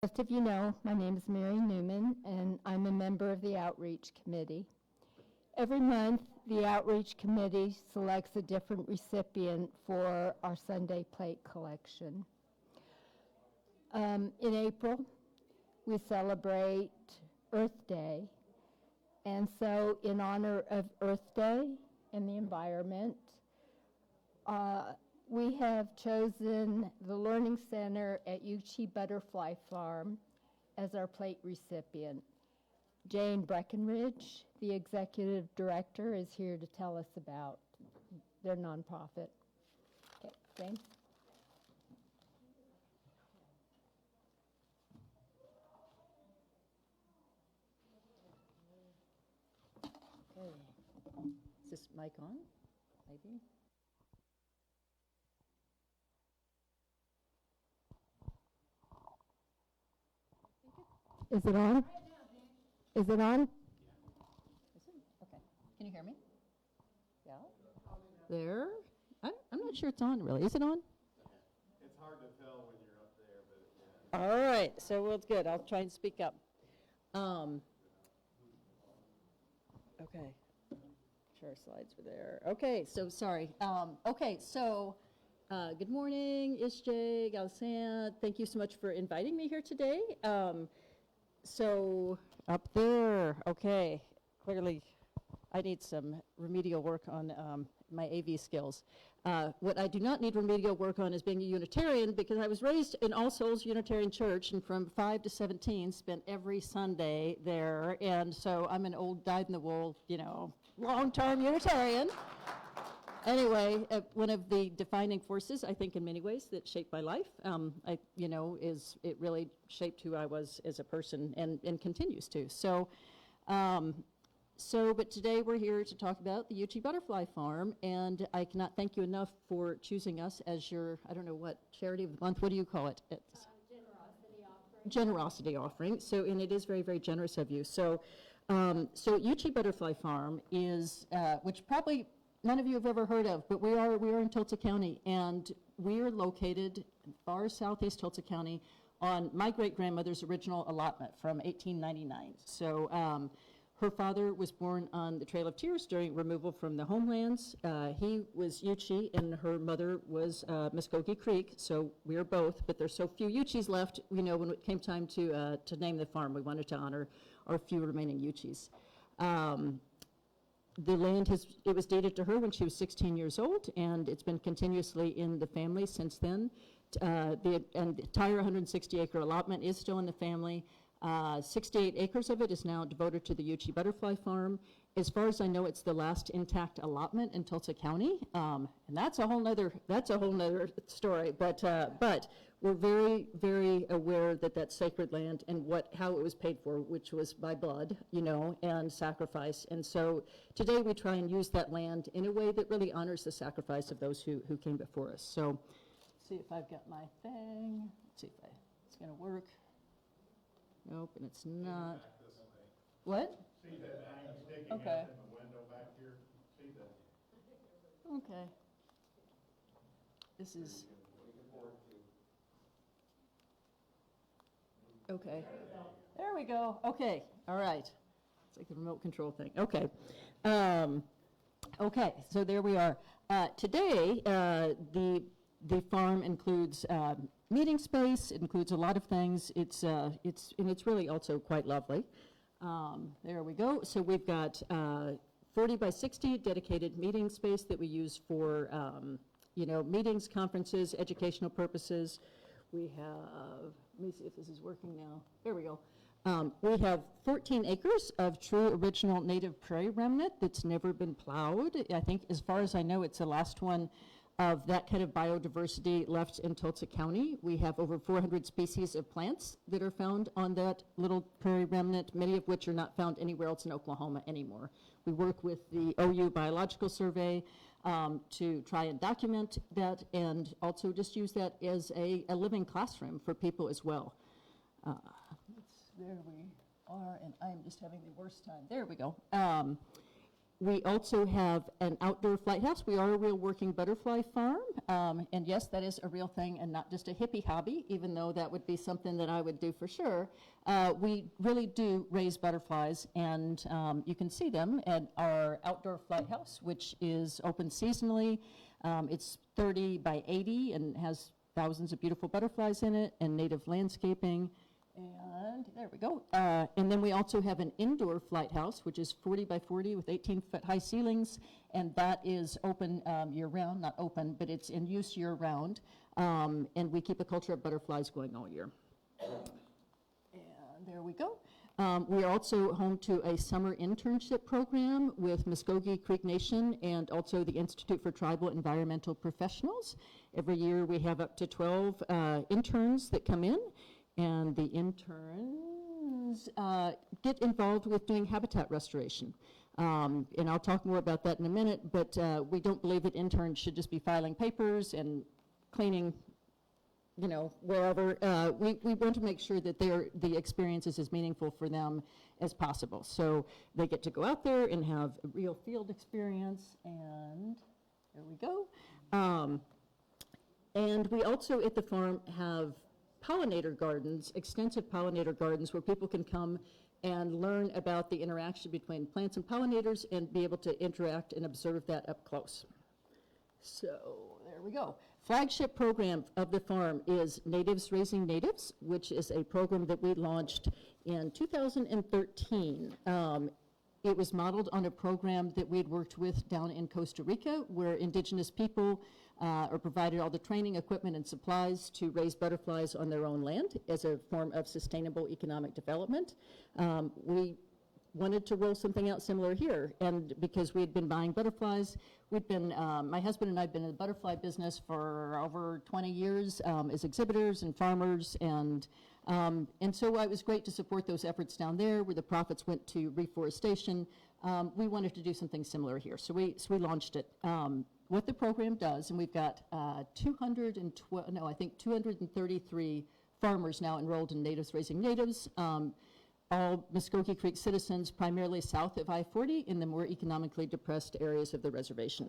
Most of you know, my name is Mary Newman, and I'm a member of the Outreach Committee. Every month, the Outreach Committee selects a different recipient for our Sunday plate collection. In April, we celebrate Earth Day, and so in honor of Earth Day and the environment, we have chosen the Learning Center at Euchee Butterfly Farm as our plate recipient. Jane Breckenridge, the executive director, is here to tell us about their nonprofit. Okay, Jane? Okay. Is this mic on? Maybe? Is it on? Is it on? Is it? Okay. Can you hear me? Yeah? There? I'm not sure it's on, really. Is it on? It's hard to tell when you're up there, but yeah. All right. So, well, it's good. I'll try and speak up. Okay. Sure, slides were there. Okay, so sorry. Good morning, Ishjay, Galsan. Thank you so much for inviting me here today. So up there, okay, clearly I need some remedial work on my AV skills. What I do not need remedial work on is being a Unitarian, because I was raised in All Souls Unitarian Church, and from 5 to 17 spent every Sunday there, and so I'm an old dyed-in-the-wool, long-term Unitarian. Anyway, one of the defining forces, I think, in many ways, that shaped my life, it really shaped who I was as a person, and continues to. But today we're here to talk about the Euchee Butterfly Farm, and I cannot thank you enough for choosing us as your, I don't know what, charity of the month, what do you call it? Generosity offering. So, and it is very, very generous of you. So Euchee Butterfly Farm is, which probably none of you have ever heard of, but we are in Tulsa County, and we are located in far southeast Tulsa County on my great-grandmother's original allotment from 1899. So her father was born on the Trail of Tears during removal from the homelands. He was Euchee, and her mother was Muskogee Creek, so we are both, but there's so few Euchees left, when it came time to name the farm, we wanted to honor our few remaining Euchees. The land it was deeded to her when she was 16 years old, and it's been continuously in the family since then. The entire 160-acre allotment is still in the family. 68 acres of it is now devoted to the Euchee Butterfly Farm. As far as I know, it's the last intact allotment in Tulsa County, and that's a whole nother story. But we're very, very aware that that's sacred land and how it was paid for, which was by blood, and sacrifice. And so today we try and use that land in a way that really honors the sacrifice of those who came before us. So let's see if I've got my thing. Let's see if it's going to work. Nope, and it's not. What? See that thing sticking Okay. out in the window back here? See that? Okay. This is. Okay. There we go. Okay. All right. It's like the remote control thing. Okay. Okay. So there we are. Today, the farm includes meeting space. It includes a lot of things. It's really also quite lovely. There we go. So we've got 40 by 60 dedicated meeting space that we use for meetings, conferences, educational purposes. We have, let me see if this is working now. There we go. We have 14 acres of true original native prairie remnant that's never been plowed. I think, as far as I know, it's the last one of that kind of biodiversity left in Tulsa County. We have over 400 species of plants that are found on that little prairie remnant, many of which are not found anywhere else in Oklahoma anymore. We work with the OU Biological Survey to try and document that, and also just use that as a living classroom for people as well. There we are, and I'm just having the worst time. There we go. We also have an outdoor flight house. We are a real working butterfly farm. And yes, that is a real thing and not just a hippie hobby, even though that would be something that I would do for sure. We really do raise butterflies, and you can see them at our outdoor flight house, which is open seasonally. It's 30 by 80 and has thousands of beautiful butterflies in it and native landscaping. And there we go. And then we also have an indoor flight house, which is 40 by 40 with 18-foot high ceilings, and that is open year-round, not open, but it's in use year-round. And we keep a culture of butterflies going all year. And there we go. We are also home to a summer internship program with Muskogee Creek Nation and also the Institute for Tribal Environmental Professionals. Every year we have up to 12 interns that come in, and the interns get involved with doing habitat restoration. And I'll talk more about that in a minute, but we don't believe that interns should just be filing papers and cleaning, you know, wherever. We want to make sure that the experience is as meaningful for them as possible. So they get to go out there and have a real field experience, and there we go. And we also at the farm have pollinator gardens, extensive pollinator gardens where people can come and learn about the interaction between plants and pollinators and be able to interact and observe that up close. So there we go. Flagship program of the farm is Natives Raising Natives, which is a program that we launched in 2013. It was modeled on a program that we had worked with down in Costa Rica, where indigenous people are provided all the training, equipment, and supplies to raise butterflies on their own land as a form of sustainable economic development. We wanted to roll something out similar here, and because we had been buying butterflies, we'd been, my husband and I have been in the butterfly business for over 20 years as exhibitors and farmers, and so it was great to support those efforts down there where the profits went to reforestation. We wanted to do something similar here, so we launched it. What the program does, and we've got 233 farmers now enrolled in Natives Raising Natives, all Muskogee Creek citizens, primarily south of I-40 in the more economically depressed areas of the reservation.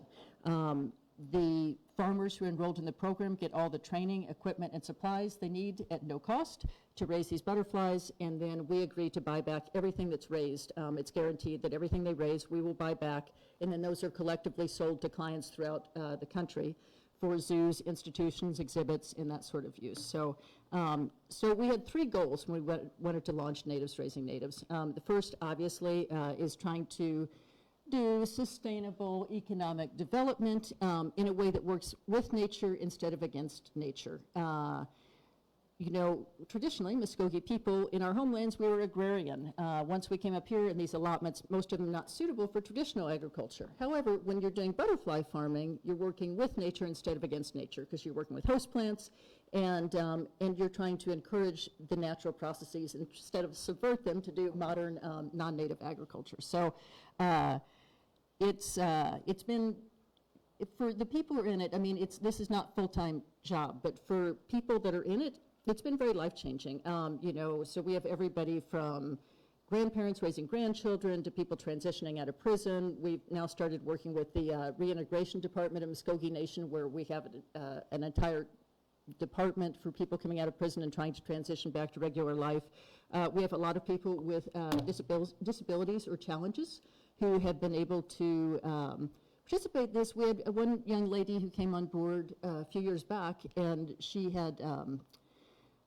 The farmers who are enrolled in the program get all the training, equipment, and supplies they need at no cost to raise these butterflies, and then we agree to buy back everything that's raised. It's guaranteed that everything they raise we will buy back, and then those are collectively sold to clients throughout the country for zoos, institutions, exhibits, and that sort of use. So, so we had three goals when we wanted to launch Natives Raising Natives. The first, obviously, is trying to do sustainable economic development in a way that works with nature instead of against nature. You know, traditionally, Muskogee people, in our homelands, we were agrarian. Once we came up here in these allotments, most of them not suitable for traditional agriculture. However, when you're doing butterfly farming, you're working with nature instead of against nature, because you're working with host plants, and you're trying to encourage the natural processes instead of subvert them to do modern non-native agriculture. So it's been, for the people who are in it, I mean, this is not full-time job, but for people that are in it, it's been very life-changing. You know, so we have everybody from grandparents raising grandchildren to people transitioning out of prison. We've now started working with the reintegration department of Muskogee Nation, where we have an entire department for people coming out of prison and trying to transition back to regular life. We have a lot of people with disabilities or challenges who have been able to participate in this. We had one young lady who came on board a few years back, and she had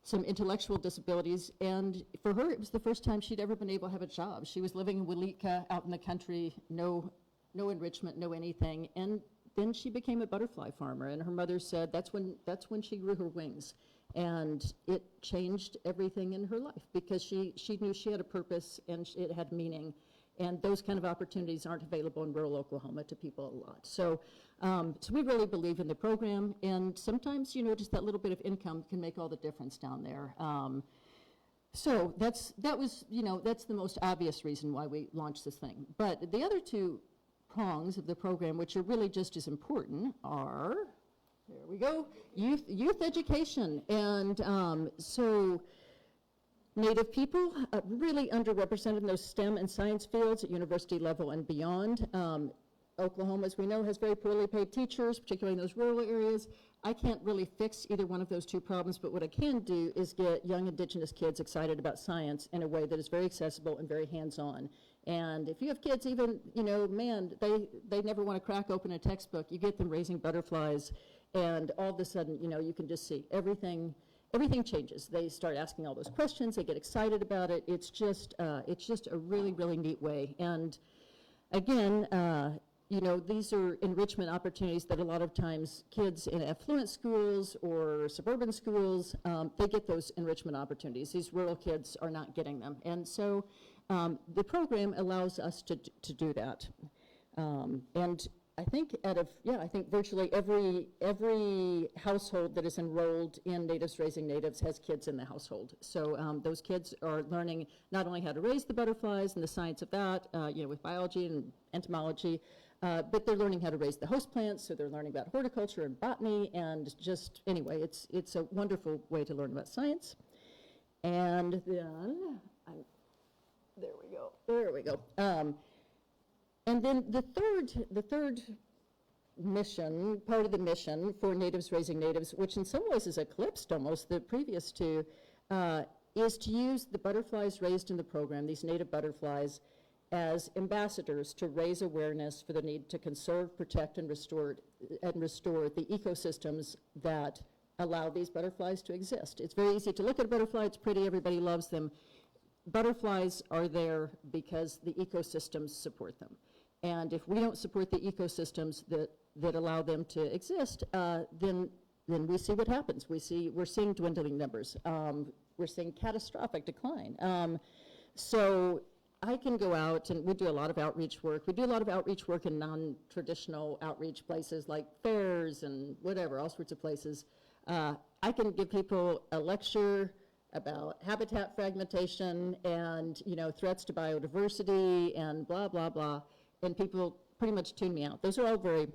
some intellectual disabilities, and for her it was the first time she'd ever been able to have a job. She was living in Wilitka out in the country, no enrichment, no anything, and then she became a butterfly farmer, and her mother said that's when she grew her wings, and it changed everything in her life because she knew she had a purpose and it had meaning, and those kind of opportunities aren't available in rural Oklahoma to people a lot. So so we really believe in the program, and sometimes, you know, just that little bit of income can make all the difference down there. So that's the most obvious reason why we launched this thing. But the other two prongs of the program, which are really just as important, are, there we go, youth education. And so Native people, really underrepresented in those STEM and science fields at university level and beyond. Oklahoma, as we know, has very poorly paid teachers, particularly in those rural areas. I can't really fix either one of those two problems, but what I can do is get young Indigenous kids excited about science in a way that is very accessible and very hands-on. And if you have kids even, man, they never want to crack open a textbook. You get them raising butterflies, and all of a sudden, you can just see everything changes. They start asking all those questions. They get excited about it. It's just a really, really neat way. And again, these are enrichment opportunities that a lot of times kids in affluent schools or suburban schools, they get those enrichment opportunities. These rural kids are not getting them. And so the program allows us to do that. And I think I think virtually every household that is enrolled in Natives Raising Natives has kids in the household. So those kids are learning not only how to raise the butterflies and the science of that, with biology and entomology, but they're learning how to raise the host plants, so they're learning about horticulture and botany, and just, anyway, it's a wonderful way to learn about science. And then, there we go. And then the third mission, part of the mission for Natives Raising Natives, which in some ways is eclipsed almost the previous two, is to use the butterflies raised in the program, these native butterflies, as ambassadors to raise awareness for the need to conserve, protect, and restore the ecosystems that allow these butterflies to exist. It's very easy to look at a butterfly, it's pretty, everybody loves them. Butterflies are there because the ecosystems support them. And if we don't support the ecosystems that allow them to exist, then we see what happens. We're seeing dwindling numbers. We're seeing catastrophic decline. So I can go out, and we do a lot of outreach work. We do a lot of outreach work in non-traditional outreach places like fairs and whatever, all sorts of places. I can give people a lecture about habitat fragmentation and, threats to biodiversity and blah, blah, blah, and people pretty much tune me out. Those are all very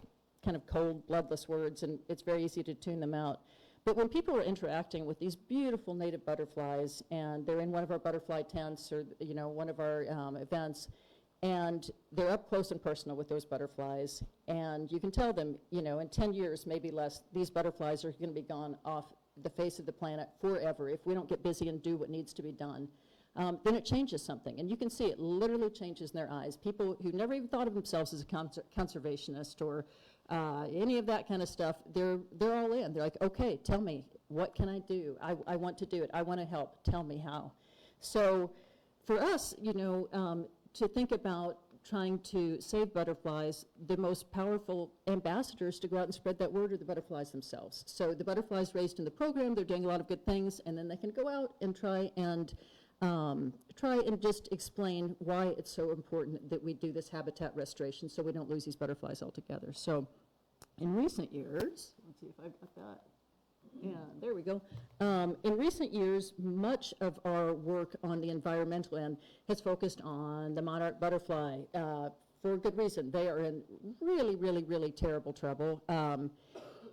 kind of cold, bloodless words, and it's very easy to tune them out. But when people are interacting with these beautiful native butterflies, and they're in one of our butterfly tents or, one of our events, and they're up close and personal with those butterflies, and you can tell them, in 10 years, maybe less, these butterflies are going to be gone off the face of the planet forever if we don't get busy and do what needs to be done. Then it changes something, and you can see it literally changes in their eyes. People who never even thought of themselves as a conservationist or any of that kind of stuff, they're all in. They're like, okay, tell me, what can I do? I want to do it. I want to help. Tell me how. So for us, to think about trying to save butterflies, the most powerful ambassadors to go out and spread that word are the butterflies themselves. So the butterflies raised in the program, they're doing a lot of good things, and then they can go out and try and just explain why it's so important that we do this habitat restoration so we don't lose these butterflies altogether. So in recent years, let's see if I've got that. Yeah, there we go. In recent years, much of our work on the environmental end has focused on the monarch butterfly for good reason. They are in really, really, really terrible trouble.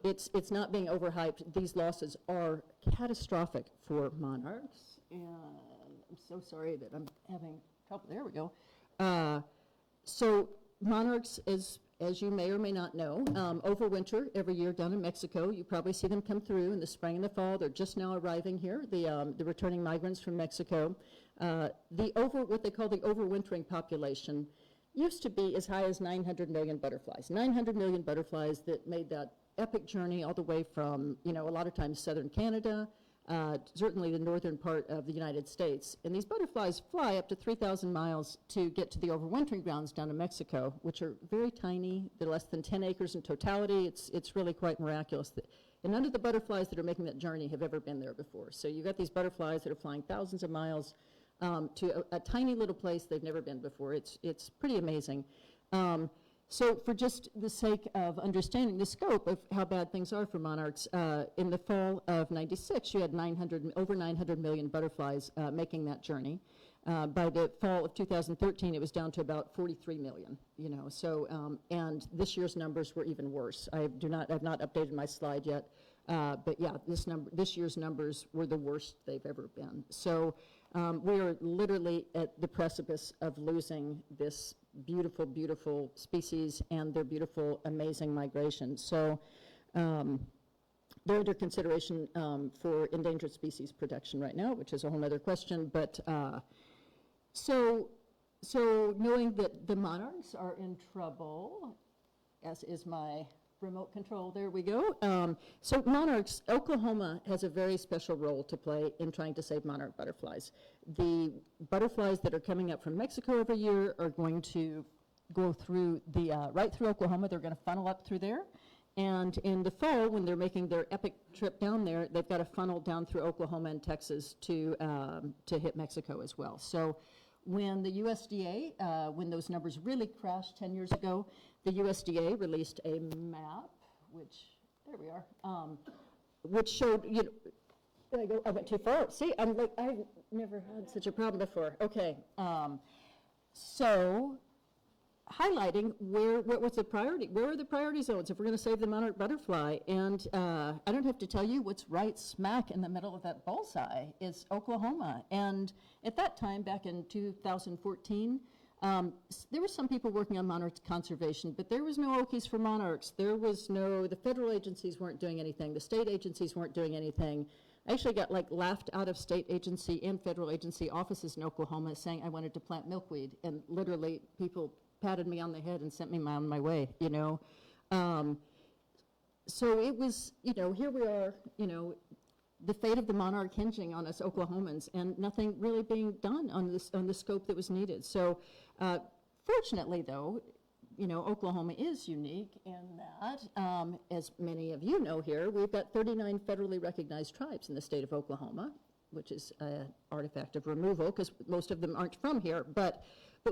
It's not being overhyped. These losses are catastrophic for monarchs. And I'm so sorry that I'm having trouble. There we go. So monarchs, as you may or may not know, overwinter every year down in Mexico. You probably see them come through in the spring and the fall. They're just now arriving here, the returning migrants from Mexico. What they call the overwintering population used to be as high as 900 million butterflies. 900 million butterflies that made that epic journey all the way from, a lot of times southern Canada, certainly the northern part of the United States. And these butterflies fly up to 3,000 miles to get to the overwintering grounds down in Mexico, which are very tiny. They're less than 10 acres in totality. It's really quite miraculous. And none of the butterflies that are making that journey have ever been there before. So you've got these butterflies that are flying thousands of miles to a tiny little place they've never been before. It's pretty amazing. So for just the sake of understanding the scope of how bad things are for monarchs, in the fall of '96, you had over 900 million butterflies making that journey. By the fall of 2013, it was down to about 43 million, and this year's numbers were even worse. I've not updated my slide yet, but yeah, this year's numbers were the worst they've ever been. So We are literally at the precipice of losing this beautiful, beautiful species and their beautiful, amazing migration. So they're under consideration for endangered species protection right now, which is a whole other question. But so knowing that the monarchs are in trouble, as is my remote control, there we go. So monarchs, Oklahoma has a very special role to play in trying to save monarch butterflies. The butterflies that are coming up from Mexico every year are going to go through the, right through Oklahoma. They're going to funnel up through there. And in the fall, when they're making their epic trip down there, they've got to funnel down through Oklahoma and Texas to hit Mexico as well. So when the USDA, when those numbers really crashed 10 years ago, the USDA released a map, which, there we are, which showed, you know, there I go, I went too far. See, I'm like, I've never had such a problem before. Okay, so highlighting what was the priority, where are the priority zones if we're gonna save the monarch butterfly? And I don't have to tell you what's right smack in the middle of that bullseye is Oklahoma. And at that time, back in 2014, there were some people working on monarch conservation, but there was no Okies for monarchs. There was no, the federal agencies weren't doing anything. The state agencies weren't doing anything. I actually got like laughed out of state agency and federal agency offices in Oklahoma saying I wanted to plant milkweed, and literally people patted me on the head and sent me on my way, you know. So it was, you know, here we are, you know, the fate of the monarch hinging on us Oklahomans, and nothing really being done on this, on the scope that was needed. So fortunately, though, you know, Oklahoma is unique in that, as many of you know here, we've got 39 federally recognized tribes in the state of Oklahoma, which is an artifact of removal because most of them aren't from here, but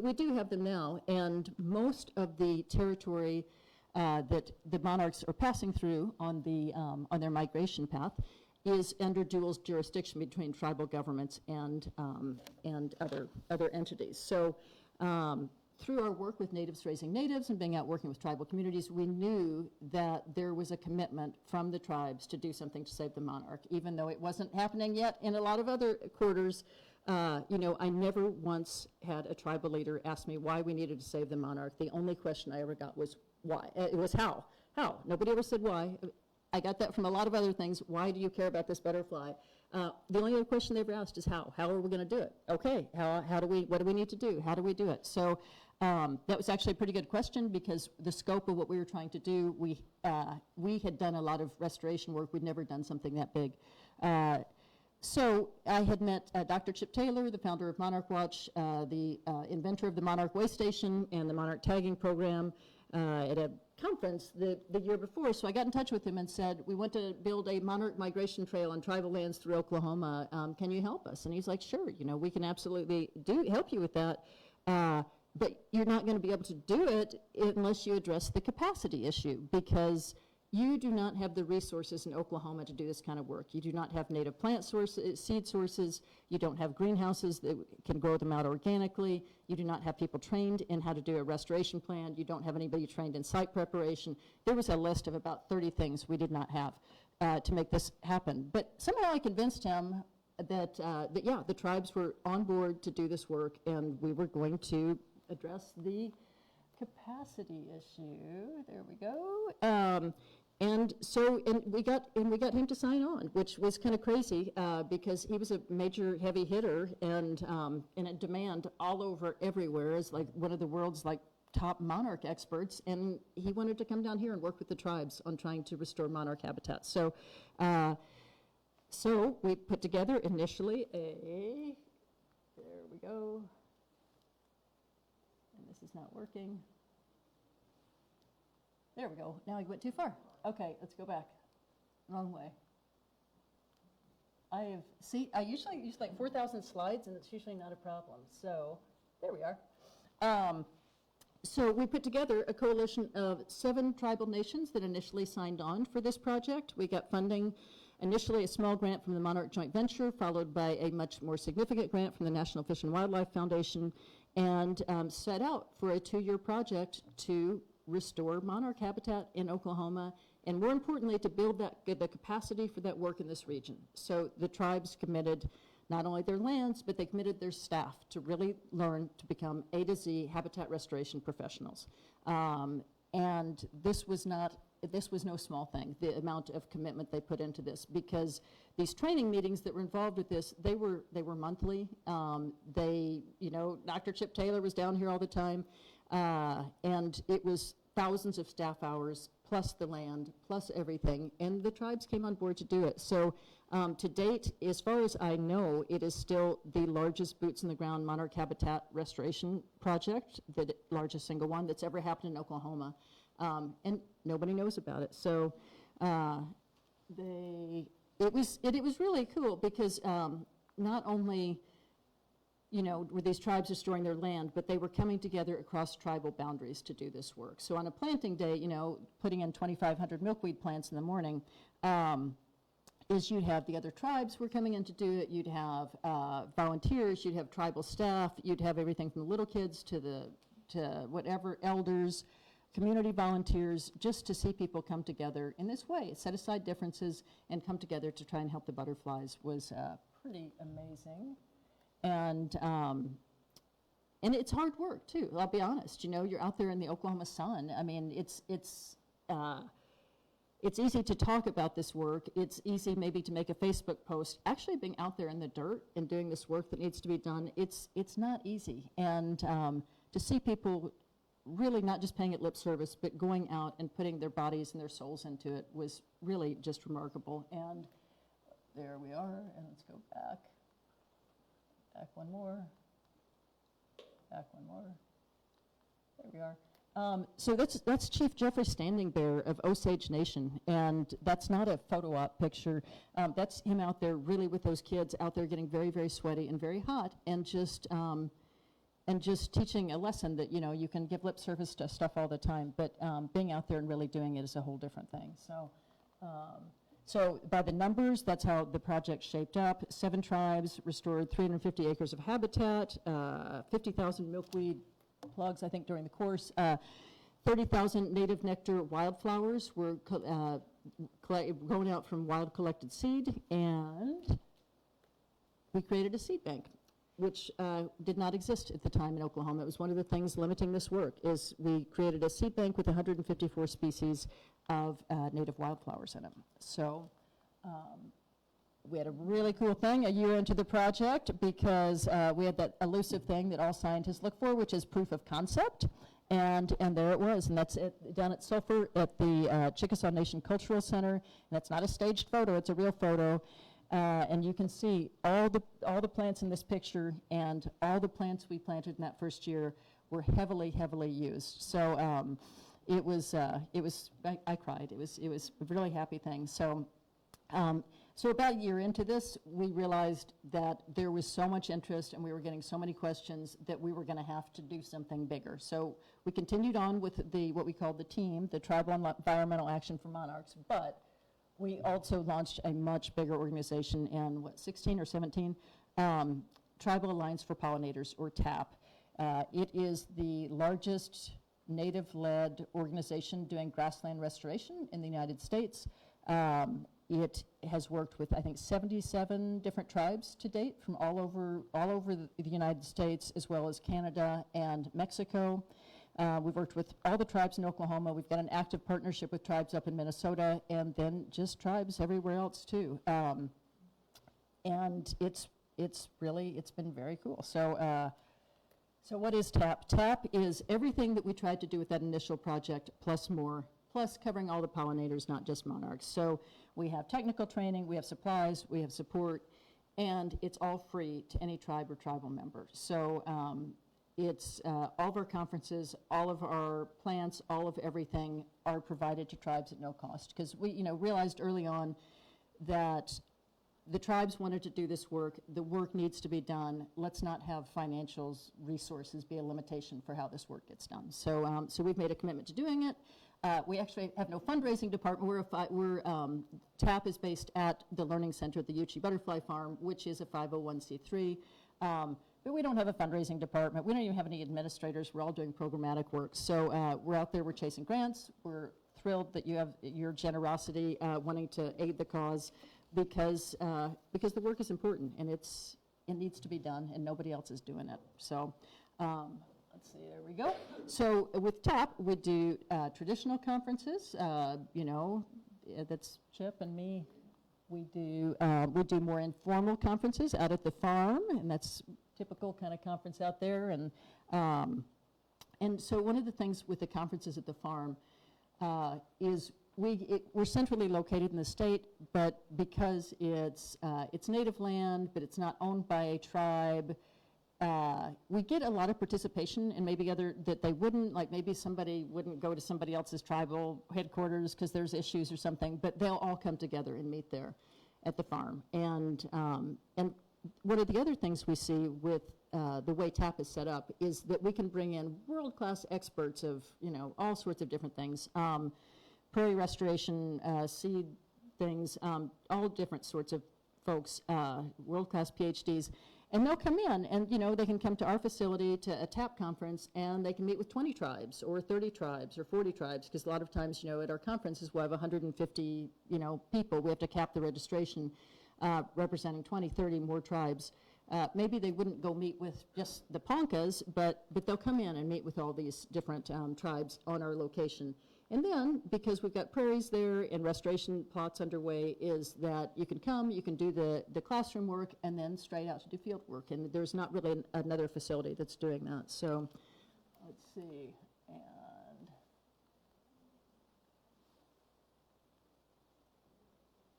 we do have them now, and most of the territory that the monarchs are passing through on their migration path is under dual jurisdiction between tribal governments and other entities. So through our work with Natives Raising Natives and being out working with tribal communities, we knew that there was a commitment from the tribes to do something to save the monarch, even though it wasn't happening yet in a lot of other quarters. You know, I never once had a tribal leader ask me why we needed to save the monarch. The only question I ever got was why. It was how. How. Nobody ever said why. I got that from a lot of other things. Why do you care about this butterfly? The only other question they ever asked is how. How are we going to do it? Okay, how do we, what do we need to do? How do we do it? So that was actually a pretty good question because the scope of what we were trying to do, we had done a lot of restoration work. We'd never done something that big. So I had met Dr. Chip Taylor, the founder of Monarch Watch, the inventor of the Monarch Way Station and the Monarch Tagging Program at a conference the year before. So I got in touch with him and said, we want to build a monarch migration trail on tribal lands through Oklahoma. Can you help us? And he's like, sure, you know, we can absolutely help you with that. But you're not going to be able to do it unless you address the capacity issue, because you do not have the resources in Oklahoma to do this kind of work. You do not have native plant sources, seed sources. You don't have greenhouses that can grow them out organically. You do not have people trained in how to do a restoration plan. You don't have anybody trained in site preparation. There was a list of about 30 things we did not have to make this happen. But somehow I convinced him that yeah, the tribes were on board to do this work, and we were going to address the capacity issue. There we go. And we got him to sign on, which was kind of crazy because he was a major heavy hitter and in demand all over everywhere as like one of the world's like top monarch experts, and he wanted to come down here and work with the tribes on trying to restore monarch habitats. So so we put together initially there we go, and this is not working. There we go. Now I went too far. Okay, let's go back. Wrong way. I usually use like 4,000 slides, and it's usually not a problem. So there we are. So we put together a coalition of 7 tribal nations that initially signed on for this project. We got funding, initially a small grant from the Monarch Joint Venture, followed by a much more significant grant from the National Fish and Wildlife Foundation, and set out for a 2-year project to restore monarch habitat in Oklahoma, and more importantly, to build the capacity for that work in this region. So the tribes committed not only their lands, but they committed their staff to really learn to become A to Z habitat restoration professionals. And this was no small thing, the amount of commitment they put into this, because these training meetings that were involved with this, they were monthly. Dr. Chip Taylor was down here all the time, and it was thousands of staff hours, plus the land, plus everything, and the tribes came on board to do it. So to date, as far as I know, it is still the largest boots-on-the-ground monarch habitat restoration project, the largest single one that's ever happened in Oklahoma, and nobody knows about it. So it was really cool because not only were these tribes restoring their land, but they were coming together across tribal boundaries to do this work. So on a planting day, putting in 2,500 milkweed plants in the morning, is you'd have the other tribes were coming in to do it, you'd have volunteers, you'd have tribal staff, you'd have everything from the little kids to whatever, elders, community volunteers, just to see people come together in this way, set aside differences and come together to try and help the butterflies was pretty amazing. And it's hard work too, I'll be honest. You're out there in the Oklahoma sun. I mean, it's easy to talk about this work. It's easy maybe to make a Facebook post. Actually being out there in the dirt and doing this work that needs to be done, it's not easy. And to see people really not just paying it lip service, but going out and putting their bodies and their souls into it was really just remarkable. And there we are, and let's go back. Back one more. Back one more. There we are. So that's Chief Jeffrey Standing Bear of Osage Nation, and that's not a photo op picture. That's him out there really with those kids out there getting very, very sweaty and very hot, and just teaching a lesson that you can give lip service to stuff all the time, but being out there and really doing it is a whole different thing. So by the numbers, that's how the project shaped up. 7 tribes restored 350 acres of habitat, 50,000 milkweed plugs, I think, during the course. 30,000 native nectar wildflowers were grown out from wild collected seed, and we created a seed bank, which did not exist at the time in Oklahoma. It was one of the things limiting this work, is we created a seed bank with 154 species of native wildflowers in them. So we had a really cool thing a year into the project, because we had that elusive thing that all scientists look for, which is proof of concept. And there it was, and that's it, down at Sulphur at the Chickasaw Nation Cultural Center. And that's not a staged photo, it's a real photo. And you can see all the plants in this picture, and all the plants we planted in that first year were heavily, heavily used. So it was I cried. It was a really happy thing. So so about a year into this, we realized that there was so much interest and we were getting so many questions that we were going to have to do something bigger. So we continued on with what we called the team, the Tribal Environmental Action for Monarchs, but we also launched a much bigger organization in, 16 or 17? Tribal Alliance for Pollinators, or TAP. It is the largest native-led organization doing grassland restoration in the United States. It has worked with, I think, 77 different tribes to date from all over the United States, as well as Canada and Mexico. We've worked with all the tribes in Oklahoma. We've got an active partnership with tribes up in Minnesota, and then just tribes everywhere else too. And it's been very cool. So what is TAP? TAP is everything that we tried to do with that initial project, plus more, plus covering all the pollinators, not just monarchs. So we have technical training, we have supplies, we have support, and it's all free to any tribe or tribal member. So it's all of our conferences, all of our plants, all of everything are provided to tribes at no cost, because we realized early on that the tribes wanted to do this work. The work needs to be done. Let's not have financial resources be a limitation for how this work gets done. So so we've made a commitment to doing it. We actually have no fundraising department. TAP is based at the Learning Center at the Euchee Butterfly Farm, which is a 501c3. But we don't have a fundraising department. We don't even have any administrators. We're all doing programmatic work. So we're out there, we're chasing grants. We're thrilled that you have your generosity wanting to aid the cause. because the work is important, and it needs to be done, and nobody else is doing it. So let's see, there we go. So with TAP, we do traditional conferences, that's Chip and me. We do more informal conferences out at the farm, and that's typical kind of conference out there. And so one of the things with the conferences at the farm is we're centrally located in the state, but because it's native land, but it's not owned by a tribe, we get a lot of participation, and maybe that they wouldn't, like maybe somebody wouldn't go to somebody else's tribal headquarters because there's issues or something, but they'll all come together and meet there at the farm. And one of the other things we see with the way TAP is set up is that we can bring in world-class experts of all sorts of different things, prairie restoration, seed things, all different sorts of folks, world-class PhDs. And they'll come in, and they can come to our facility to a TAP conference, and they can meet with 20 tribes or 30 tribes or 40 tribes, because a lot of times, at our conferences we'll have 150, people. We have to cap the registration, representing 20, 30 more tribes. Maybe they wouldn't go meet with just the Poncas, but they'll come in and meet with all these different tribes on our location. And then, because we've got prairies there and restoration plots underway, is that you can come, you can do the classroom work, and then straight out to do field work. And there's not really another facility that's doing that. So let's see. And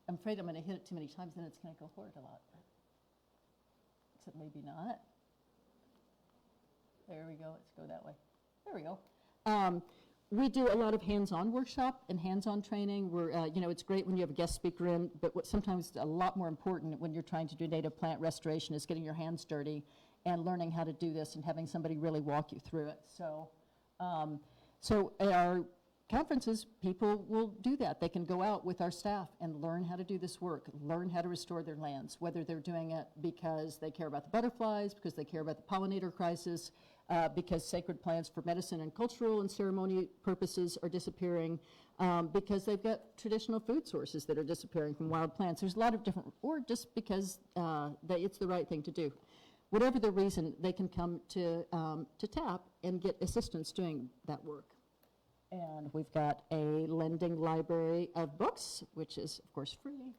I'm afraid I'm going to hit it too many times, then it's going to go forward a lot. Except maybe not. There we go. Let's go that way. There we go. We do a lot of hands-on workshop and hands-on training. We're, it's great when you have a guest speaker in, but what sometimes a lot more important when you're trying to do native plant restoration is getting your hands dirty and learning how to do this and having somebody really walk you through it. So, at our conferences, people will do that. They can go out with our staff and learn how to do this work, learn how to restore their lands, whether they're doing it because they care about the butterflies, because they care about the pollinator crisis, because sacred plants for medicine and cultural and ceremony purposes are disappearing, because they've got traditional food sources that are disappearing from wild plants. There's a lot of different, or just because it's the right thing to do. Whatever the reason, they can come to TAP and get assistance doing that work. And we've got a lending library of books, which is, of course, free.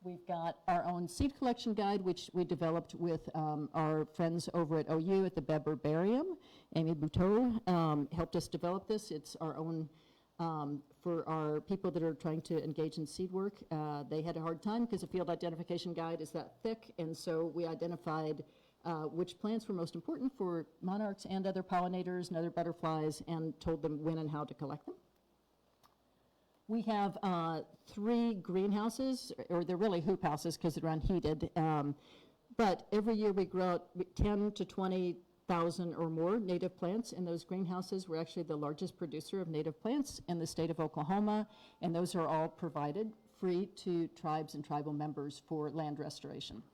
We've got our own seed collection guide, which we developed with our friends over at OU at the Berberium. Amy Bouteau helped us develop this. It's our own, for our people that are trying to engage in seed work. They had a hard time because a field identification guide is that thick, and so we identified which plants were most important for monarchs and other pollinators and other butterflies, and told them when and how to collect them. We have 3 greenhouses, or they're really hoop houses because they're unheated, but every year we grow out 10 to 20,000 or more native plants in those greenhouses. We're actually the largest producer of native plants in the state of Oklahoma, and those are all provided free to tribes and tribal members for land restoration.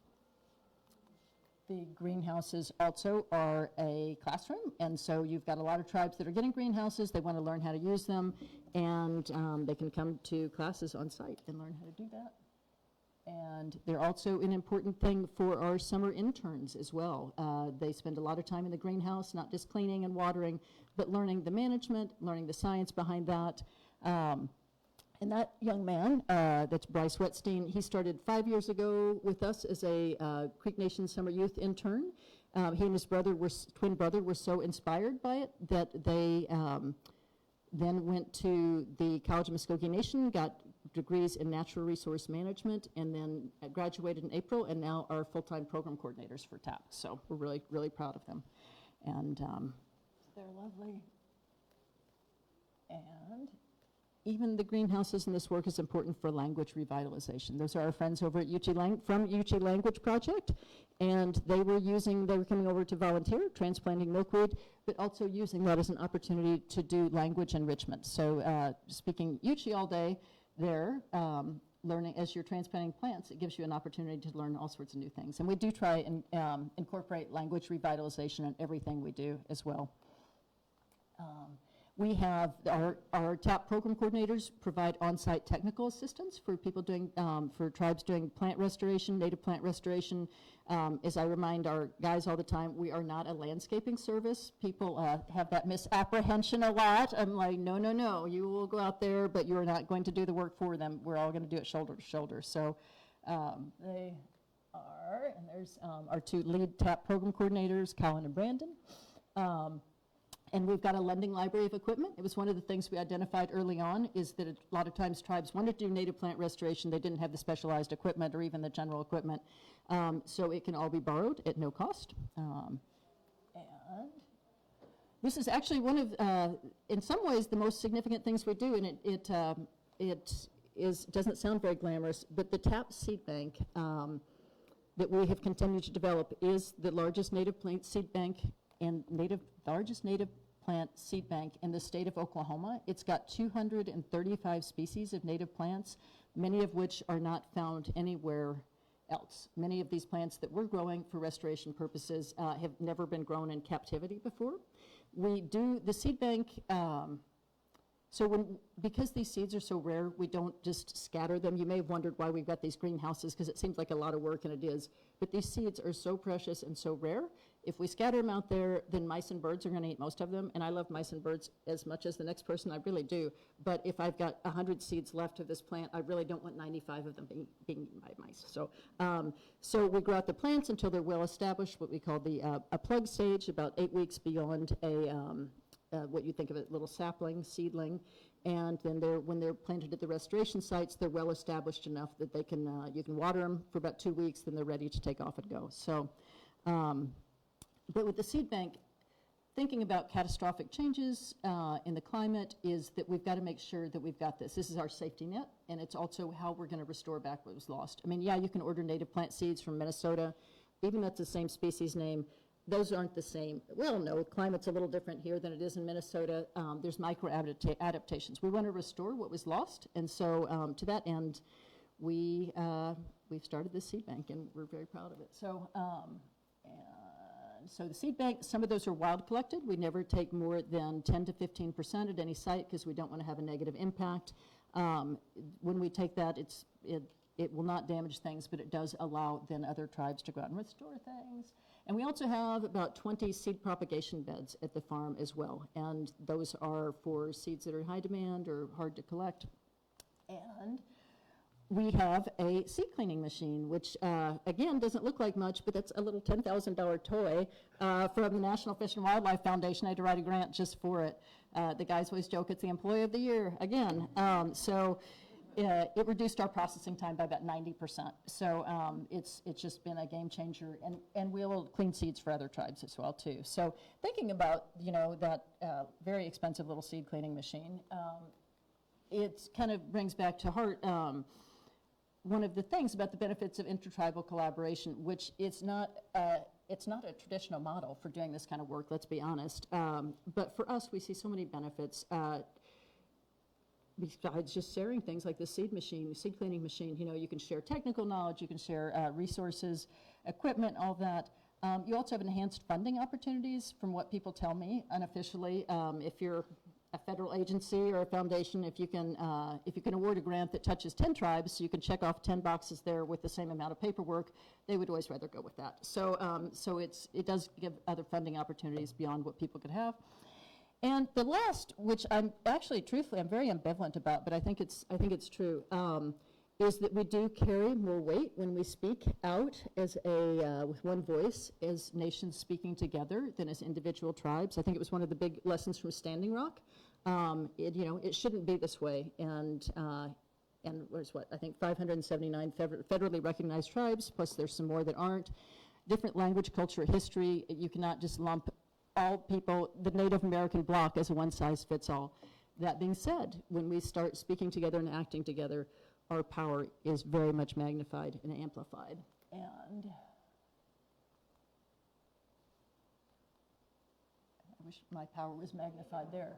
The greenhouses also are a classroom, and so you've got a lot of tribes that are getting greenhouses. They want to learn how to use them, and they can come to classes on site and learn how to do that. And they're also an important thing for our summer interns as well. They spend a lot of time in the greenhouse, not just cleaning and watering, but learning the management, learning the science behind that. And that young man, that's Bryce Wetstein, he started 5 years ago with us as a Creek Nation Summer Youth intern. He and his brother, twin brother, were so inspired by it that they then went to the College of Muskogee Nation, got degrees in natural resource management, and then graduated in April, and now are full-time program coordinators for TAP. So we're really, really proud of them. And they're lovely. And even the greenhouses in this work is important for language revitalization. Those are our friends over at from Euchee Language Project, and they were coming over to volunteer, transplanting milkweed, but also using that as an opportunity to do language enrichment. So speaking Euchee all day there, learning as you're transplanting plants, it gives you an opportunity to learn all sorts of new things. And we do try and incorporate language revitalization in everything we do as well. We have our TAP program coordinators provide on-site technical assistance for people doing, for tribes doing plant restoration, native plant restoration. As I remind our guys all the time, we are not a landscaping service. People have that misapprehension a lot. I'm like, no, no, no, you will go out there, but you're not going to do the work for them. We're all going to do it shoulder to shoulder. So they are, and there's our two lead TAP program coordinators, Colin and Brandon. And we've got a lending library of equipment. It was one of the things we identified early on, is that a lot of times tribes wanted to do native plant restoration. They didn't have the specialized equipment or even the general equipment. So it can all be borrowed at no cost. And this is actually one of, in some ways, the most significant things we do, and it doesn't sound very glamorous, but the TAP seed bank that we have continued to develop is the largest native plant seed bank and largest native plant seed bank in the state of Oklahoma. It's got 235 species of native plants, many of which are not found anywhere else. Many of these plants that we're growing for restoration purposes have never been grown in captivity before. We do the seed bank, because these seeds are so rare, we don't just scatter them. You may have wondered why we've got these greenhouses, because it seems like a lot of work, and it is. But these seeds are so precious and so rare. If we scatter them out there, then mice and birds are going to eat most of them. And I love mice and birds as much as the next person. I really do. But if I've got 100 seeds left of this plant, I really don't want 95 of them being eaten by mice. So we grow out the plants until they're well established, what we call a plug stage, about 8 weeks beyond what you think of it, little sapling, seedling, and then when they're planted at the restoration sites, they're well established enough that they can you can water them for about 2 weeks, then they're ready to take off and go. So, but with the seed bank, thinking about catastrophic changes in the climate is that we've got to make sure that we've got this. This is our safety net, and it's also how we're going to restore back what was lost. I mean, yeah, you can order native plant seeds from Minnesota, even that's the same species name. Those aren't the same. Well, no, climate's a little different here than it is in Minnesota. There's micro-adaptations. We want to restore what was lost, and so to that end, we've started this seed bank, and we're very proud of it. So the seed bank, some of those are wild collected. We never take more than 10 to 15% at any site because we don't want to have a negative impact. When we take that, it will not damage things, but it does allow then other tribes to go out and restore things. And we also have about 20 seed propagation beds at the farm as well. And those are for seeds that are in high demand or hard to collect. And we have a seed cleaning machine, which again doesn't look like much, but that's a little $10,000 toy from the National Fish and Wildlife Foundation. I had to write a grant just for it. The guys always joke it's the employee of the year again. It reduced our processing time by about 90%. So it's just been a game changer, and we'll clean seeds for other tribes as well too. So thinking about that very expensive little seed cleaning machine, it kind of brings back to heart one of the things about the benefits of intertribal collaboration, which it's not a traditional model for doing this kind of work. Let's be honest. But for us, we see so many benefits. Besides just sharing things like the seed cleaning machine, you can share technical knowledge, you can share resources, equipment, all that. You also have enhanced funding opportunities from what people tell me unofficially. If you're a federal agency or a foundation, if you can award a grant that touches 10 tribes, so you can check off 10 boxes there with the same amount of paperwork, they would always rather go with that. So it does give other funding opportunities beyond what people could have. And the last, which truthfully, I'm very ambivalent about, but I think it's true, is that we do carry more weight when we speak out as with one voice, as nations speaking together than as individual tribes. I think it was one of the big lessons from Standing Rock. It shouldn't be this way. And there's I think 579 federally recognized tribes, plus there's some more that aren't. Different language, culture, history. You cannot just lump all people, the Native American bloc, as a one-size-fits-all. That being said, when we start speaking together and acting together, our power is very much magnified and amplified. And I wish my power was magnified there.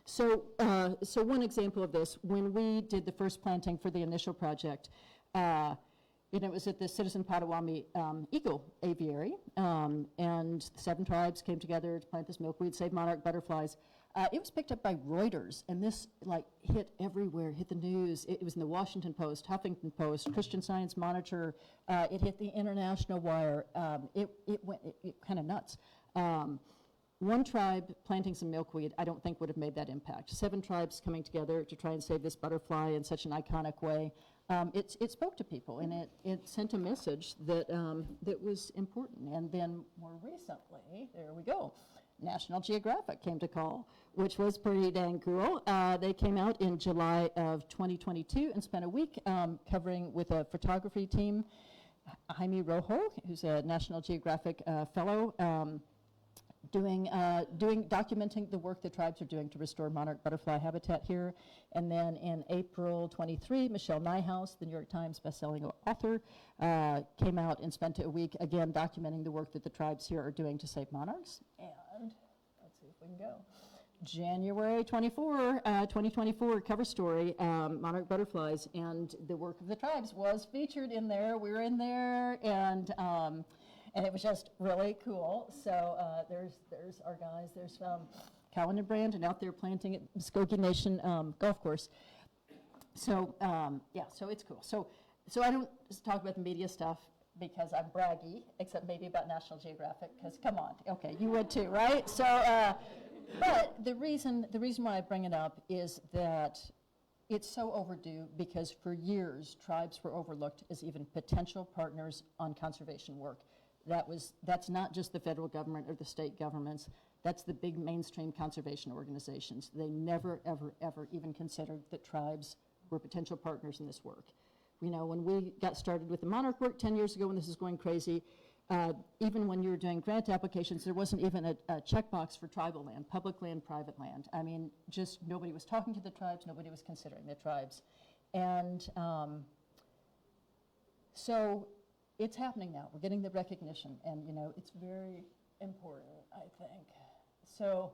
So one example of this, when we did the first planting for the initial project, it was at the Citizen Potawatomi Eagle Aviary, and 7 tribes came together to plant this milkweed, save monarch butterflies. It was picked up by Reuters, and this like hit everywhere, hit the news. It was in the Washington Post, Huffington Post, Christian Science Monitor. It hit the International Wire. It went kind of nuts. One tribe planting some milkweed, I don't think would have made that impact. 7 tribes coming together to try and save this butterfly in such an iconic way. It spoke to people, and it sent a message that, that was important. And then more recently, there we go, National Geographic came to call, which was pretty dang cool. They came out in July of 2022 and spent a week covering with a photography team, Jaime Rojo, who's a National Geographic fellow, documenting the work the tribes are doing to restore monarch butterfly habitat here. And then in April 23, Michelle Nijhuis, the New York Times bestselling author, came out and spent a week again documenting the work that the tribes here are doing to save monarchs. And let's see if we can go. January 24, 2024, cover story, monarch butterflies, and the work of the tribes was featured in there. We were in there, and it was just really cool. So there's our guys. There's Cowan and Brandon out there planting at Muskogee Nation golf course. So yeah, so it's cool. So I don't talk about the media stuff because I'm braggy, except maybe about National Geographic, because come on, okay, you would too, right? So, but the reason why I bring it up is that it's so overdue because for years tribes were overlooked as even potential partners on conservation work. That's not just the federal government or the state governments. That's the big mainstream conservation organizations. They never, ever, ever even considered that tribes were potential partners in this work. You know, when we got started with the monarch work 10 years ago when this was going crazy, even when you were doing grant applications, there wasn't even a checkbox for tribal land, public land, private land. I mean, just nobody was talking to the tribes, nobody was considering the tribes. And so it's happening now. We're getting the recognition, and you know, it's very important, I think. So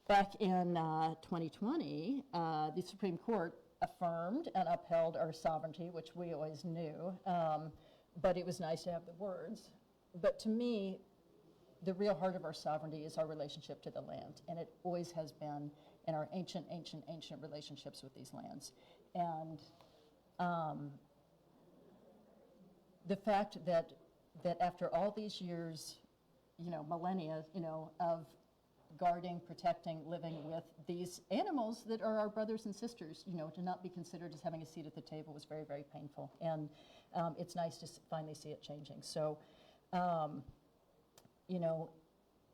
back in 2020, the Supreme Court affirmed and upheld our sovereignty, which we always knew, but it was nice to have the words. But to me, the real heart of our sovereignty is our relationship to the land, and it always has been in our ancient relationships with these lands. And the fact that after all these years, you know, millennia, you know, of guarding, protecting, living with these animals that are our brothers and sisters, you know, to not be considered as having a seat at the table was very, very painful. And it's nice to finally see it changing. So, you know,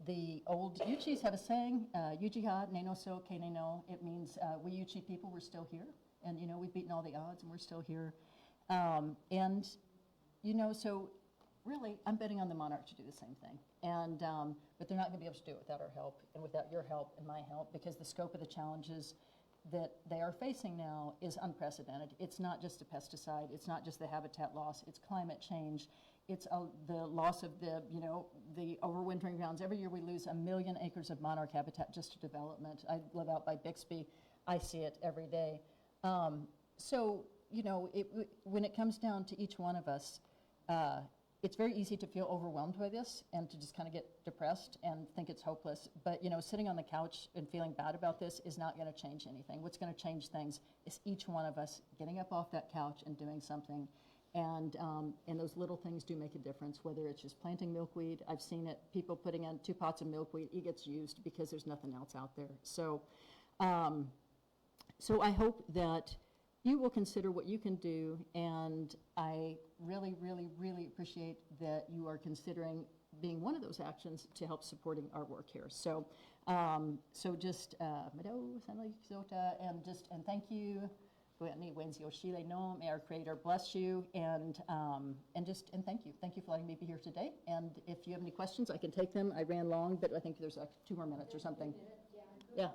the old Euchees have a saying, Euchee Neno So Ke Neno. It means we Euchee people, we're still here. And, you know, we've beaten all the odds and we're still here. And, you know, so really, I'm betting on the monarch to do the same thing. And, but they're not going to be able to do it without our help and without your help and my help, because the scope of the challenges that they are facing now is unprecedented. It's not just a pesticide. It's not just the habitat loss. It's climate change. It's the loss of the, you know, the overwintering grounds. Every year we lose 1 million acres of monarch habitat just to development. I live out by Bixby. I see it every day. So, you know, when it comes down to each one of us, it's very easy to feel overwhelmed by this and to just kind of get depressed and think it's hopeless. But, you know, sitting on the couch and feeling bad about this is not going to change anything. What's going to change things is each one of us getting up off that couch and doing something. And those little things do make a difference, whether it's just planting milkweed. I've seen it, people putting in 2 pots of milkweed. It gets used because there's nothing else out there. So, so I hope that you will consider what you can do, and I really, really, really appreciate that you are considering being one of those actions to help supporting our work here. So, so just and thank you. May our Creator bless you, and thank you for letting me be here today. And if you have any questions, I can take them. I ran long, but I think there's like 2 more minutes or something. Yeah.